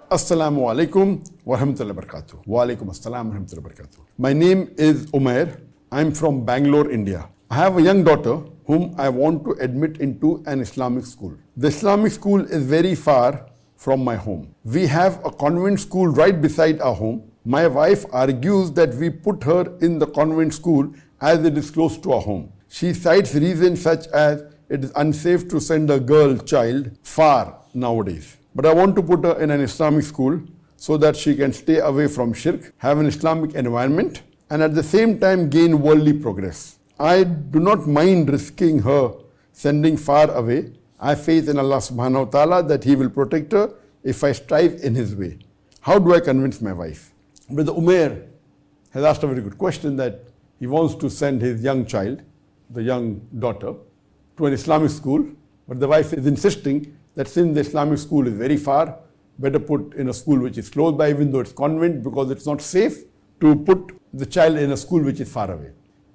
Assalamu alaikum wa rahmatullahi wa barakatuh. Wa alaikum assalam wa rahmatullahi wa barakatuh. My name is Umair. I'm from Bangalore, India. I have a young daughter whom I want to admit into an Islamic school. The Islamic school is very far from my home. We have a convent school right beside our home. My wife argues that we put her in the convent school as it is close to our home. She cites reasons such as it is unsafe to send a girl child far nowadays. But I want to put her in an Islamic school so that she can stay away from shirk, have an Islamic environment, and at the same time gain worldly progress. I do not mind risking her sending far away. I have faith in Allah subhanahu wa ta'ala that He will protect her if I strive in His way. How do I convince my wife? Brother Umair has asked a very good question, that he wants to send his young child, the young daughter, to an Islamic school, but the wife is insisting that since the Islamic school is very far, better put in a school which is close by, even though it's convent, because it's not safe to put the child in a school which is far away.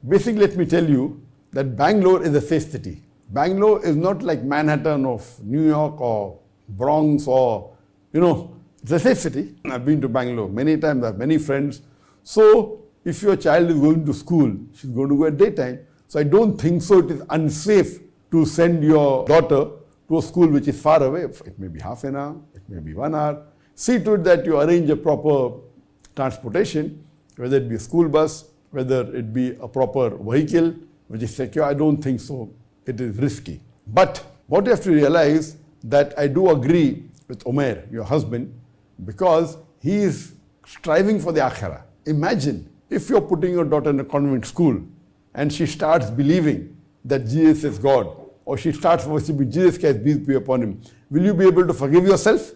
Basically, let me tell you that Bangalore is a safe city. Bangalore is not like Manhattan of New York or Bronx or, it's a safe city. I've been to Bangalore many times, I have many friends. So if your child is going to school, she's going to go at daytime. So I don't think so it is unsafe to send your daughter to a school which is far away. It may be half an hour, it may be 1 hour. See to it that you arrange a proper transportation, whether it be a school bus, whether it be a proper vehicle which is secure. I don't think so it is risky. But what you have to realize, that I do agree with Umair, your husband, because he is striving for the akhirah. Imagine if you're putting your daughter in a convent school and she starts believing that Jesus is God, or she starts worshipping Jesus Christ, peace be upon him. Will you be able to forgive yourself?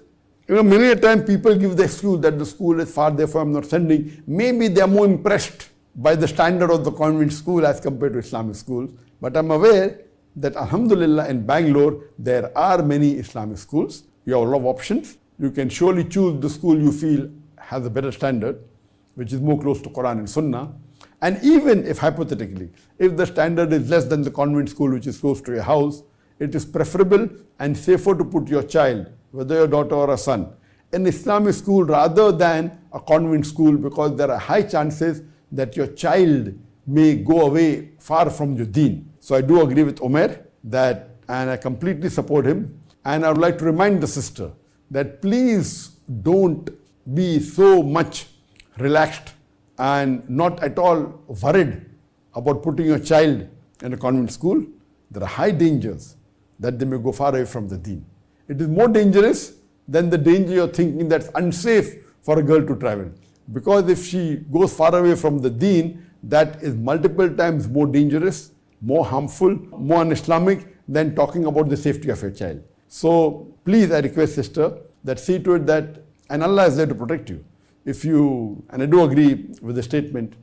Many a time people give the excuse that the school is far, therefore I'm not sending. Maybe they are more impressed by the standard of the convent school as compared to Islamic schools. But I'm aware that Alhamdulillah in Bangalore, there are many Islamic schools. You have a lot of options. You can surely choose the school you feel has a better standard, which is more close to Quran and Sunnah. And even if hypothetically, if the standard is less than the convent school which is close to your house, it is preferable and safer to put your child, whether your daughter or a son, in Islamic school rather than a convent school, because there are high chances that your child may go away far from your deen. So I do agree with Umair and I completely support him. And I would like to remind the sister that please don't be so much relaxed and not at all worried about putting your child in a convent school. There are high dangers that they may go far away from the deen. It is more dangerous than the danger you're thinking that's unsafe for a girl to travel. Because if she goes far away from the deen, that is multiple times more dangerous, more harmful, more un-Islamic than talking about the safety of your child. So please, I request sister that see to it that, and Allah is there to protect you. And I do agree with the statement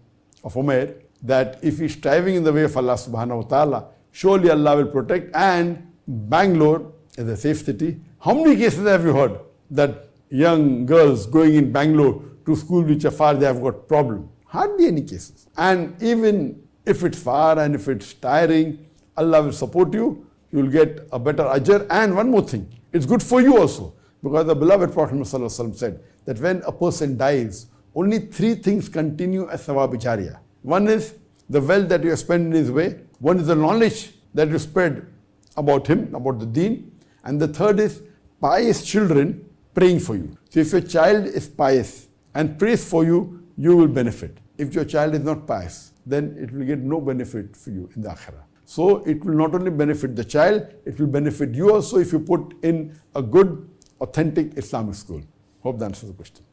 of Umair, that if he's striving in the way of Allah subhanahu wa ta'ala, surely Allah will protect. And Bangalore is a safe city. How many cases have you heard that young girls going in Bangalore to school which are far, they have got problem? Hardly any cases. And even if it's far and if it's tiring, Allah will support you. You will get a better ajr. And one more thing, it's good for you also. Because the beloved Prophet ﷺ said that when a person dies, only 3 things continue as sawab jariyah. One is the wealth that you have spent in his way. One is the knowledge that you spread about him, about the deen. And the third is pious children praying for you. So if your child is pious and prays for you, you will benefit. If your child is not pious, then it will get no benefit for you in the akhirah. So it will not only benefit the child, it will benefit you also if you put in a good, authentic Islamic school. Hope that answers the question.